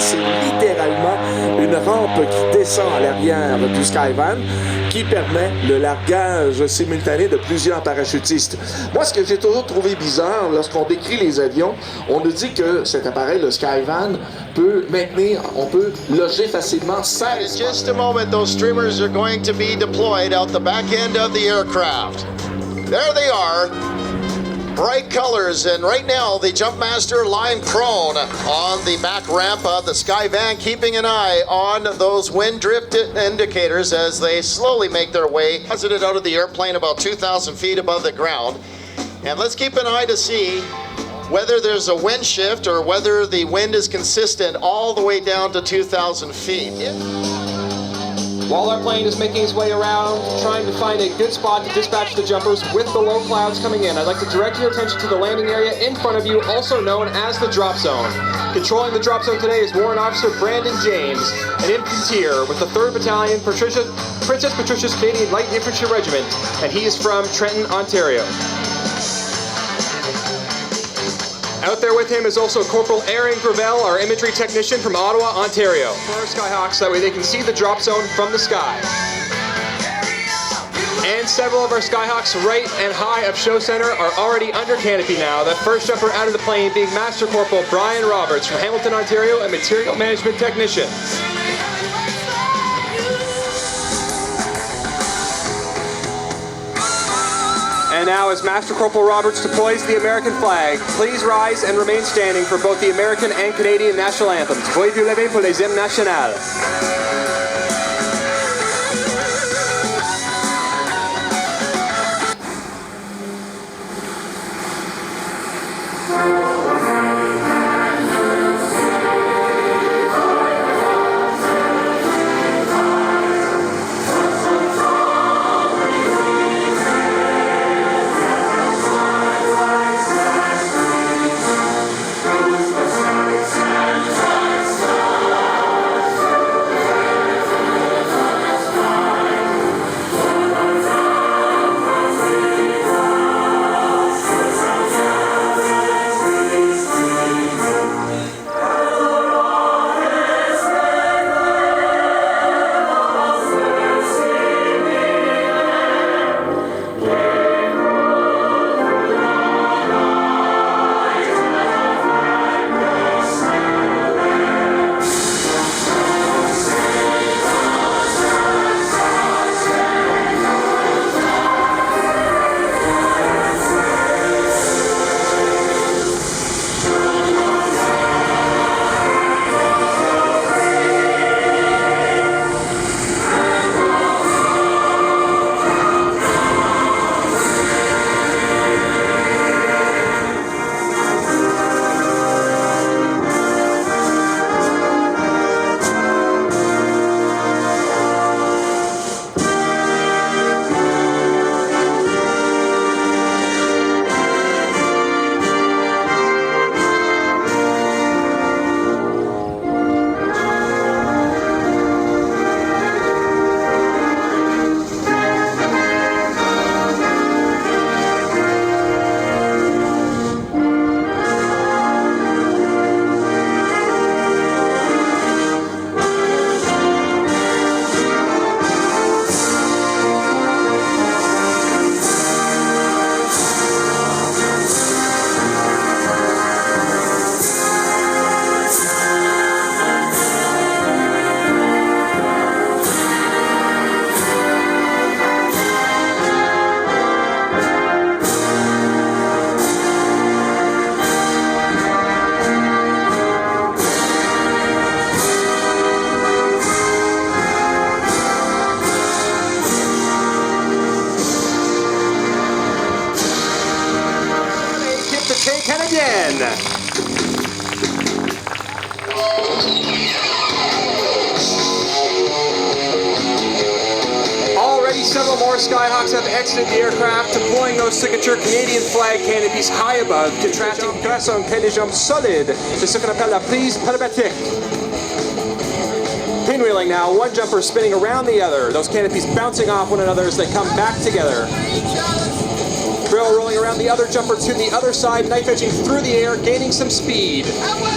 c'est littéralement une rampe qui descend à l'arrière du Skyvan qui permet le largage simultané de plusieurs parachutistes. Moi, ce que j'ai toujours trouvé bizarre, lorsqu'on décrit les avions, on nous dit que cet appareil, le Skyvan, peut on peut loger facilement 16. In just a moment, those streamers are going to be deployed out the back end of the aircraft. There they are. Bright colors, and right now the Jumpmaster lying prone on the back ramp of the Skyvan, keeping an eye on those wind drift indicators as they slowly make their way posited out of the airplane about 2,000 feet above the ground. And let's keep an eye to see whether there's a wind shift or whether the wind is consistent all the way down to 2,000 feet. While our plane is making its way around, trying to find a good spot to dispatch the jumpers with the low clouds coming in, I'd like to direct your attention to the landing area in front of you, also known as the drop zone. Controlling the drop zone today is Warrant Officer Brandon James, an infantryman with the 3rd Battalion, Princess Patricia's Canadian Light Infantry Regiment, and he is from Trenton, Ontario. Out there with him is also Corporal Aaron Gravel, our imagery technician from Ottawa, Ontario. For our SkyHawks, that way they can see the drop zone from the sky. And several of our SkyHawks right and high of show center are already under canopy now. The first jumper out of the plane being Master Corporal Brian Roberts from Hamilton, Ontario, a material management technician. And now, as Master Corporal Roberts deploys the American flag, please rise and remain standing for both the American and Canadian national anthems. Veuillez vous lever pour les hymnes nationaux. Several more SkyHawks have exited the aircraft, deploying those signature Canadian flag canopies high above, contrasting grâce à un quai de jambes solide. C'est ce qu'on appelle la prise pneumatique. Pinwheeling now, one jumper spinning around the other, those canopies bouncing off one another as they come back together. Barrel rolling around the other jumper to the other side, knife edging through the air, gaining some speed.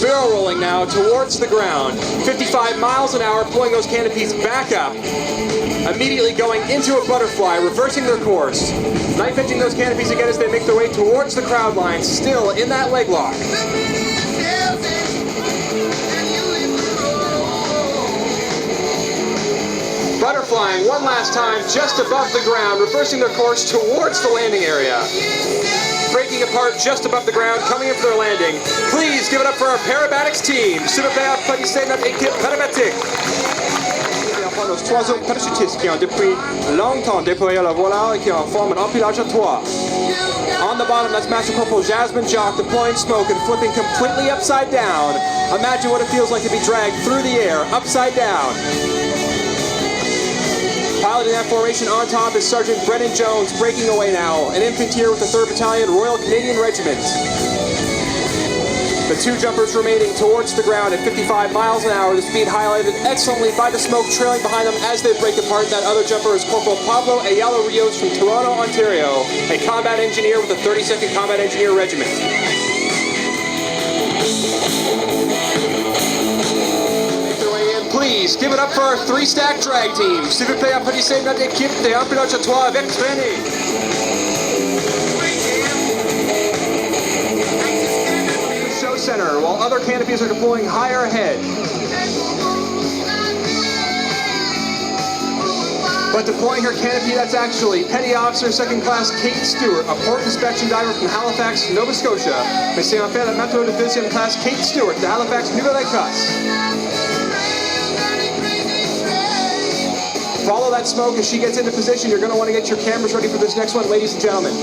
Barrel rolling now towards the ground. 55 miles an hour, pulling those canopies back up. Immediately going into a butterfly, reversing their course. Knife edging those canopies again as they make their way towards the crowd line, still in that leg lock. Butterflying one last time just above the ground, reversing their course towards the landing area. Breaking apart just above the ground, coming in for their landing. Please give it up for our parabatics team. S'il vous plaît, applaudissez notre équipe parabatique. Nos trois autres parachutistes qui ont depuis longtemps déployé leur volant et qui en forment un empilage à trois. On the bottom, that's Master Corporal Jasmine Jock deploying smoke and flipping completely upside down. Imagine what it feels like to be dragged through the air, upside down. Piloting that formation on top is Sergeant Brennan Jones, breaking away now, an infantry with the 3rd Battalion Royal Canadian Regiment. The two jumpers remaining towards the ground at 55 miles an hour, the speed highlighted excellently by the smoke trailing behind them as they break apart. That other jumper is Corporal Pablo Ayala Rios from Toronto, Ontario, a combat engineer with the 32nd Combat Engineer Regiment. Please give it up for our 3-stack drag team. S'il vous plaît, applaudissez notre équipe de empilage à trois avec training. The show center, while other canopies are deploying higher ahead. But deploying her canopy, that's actually Petty Officer 2nd Class Kate Stewart, a port inspection diver from Halifax, Nova Scotia. Mais c'est en fait la Metro de 2e Classe Kate Stewart de Halifax, Nouvelle-Écosse. Follow that smoke as she gets into position. You're going to want to get your cameras ready for this next one, ladies and gentlemen.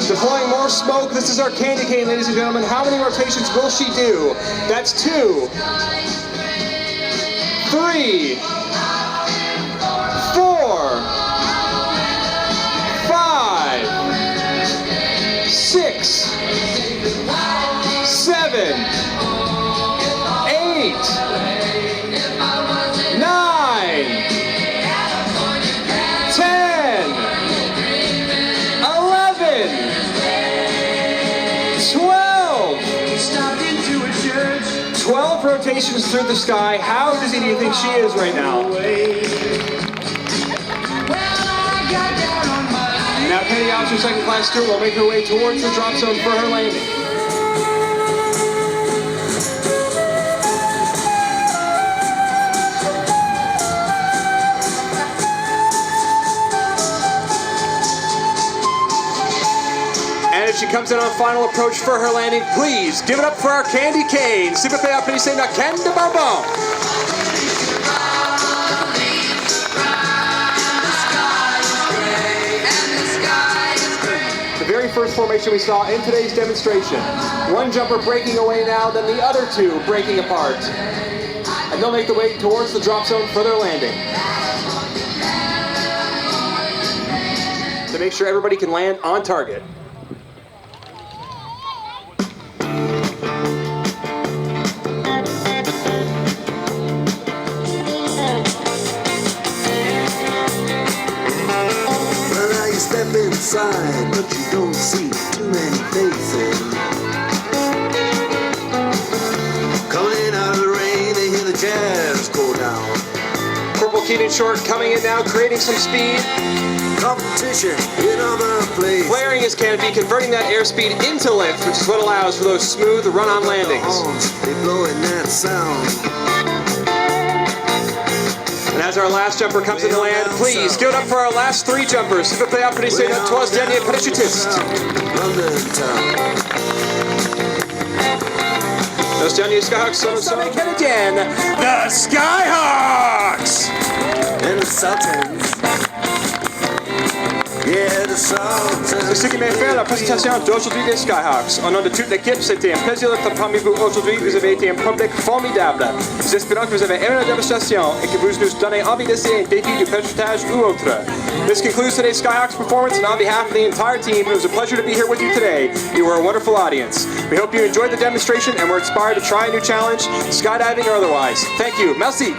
Deploying more smoke. This is our candy cane, ladies and gentlemen. How many rotations will she do? That's 2, 3, 4, 5, 6, 7, 8, 9, 10, 11, 12 rotations through the sky. How dizzy do you think she is right now? Now Petty Officer 2nd Class Stewart will make her way towards the drop zone for her landing. If she comes in on final approach for her landing, please give it up for our candy cane. S'il vous plaît, applaudissez la canne de bonbon. The very first formation we saw in today's demonstration. One jumper breaking away now, then the other two breaking apart. And they'll make the way towards the drop zone for their landing. To make sure everybody can land on target. Inside, but you don't see too many faces. Coming in out of the rain, they hear the jazz go down. Corporal Keaton Short coming in now, creating some speed. Competition in other places. Flaring his canopy, converting that airspeed into lift, which is what allows for those smooth run-on landings. They blowing that sound. And as our last jumper comes into land, please give it up for our last 3 jumpers. S'il vous plaît, applaudissez notre 3 derniers parachutistes. Nos derniers Skyhawks sont canadiens, the Skyhawks! And the Sultans. Yeah, the salt. C'est ce qui m'a fait la présentation d'aujourd'hui des Skyhawks. Au nom de toute l'équipe, c'était un plaisir d'être parmi vous aujourd'hui. Vous avez été un public formidable. Nous espérons que vous avez aimé la démonstration et que vous nous donnez envie d'essayer un défi de parachutage ou autre. This concludes today's Skyhawks performance, and on behalf of the entire team, it was a pleasure to be here with you today. You were a wonderful audience. We hope you enjoyed the demonstration and were inspired to try a new challenge, skydiving or otherwise. Thank you. Merci.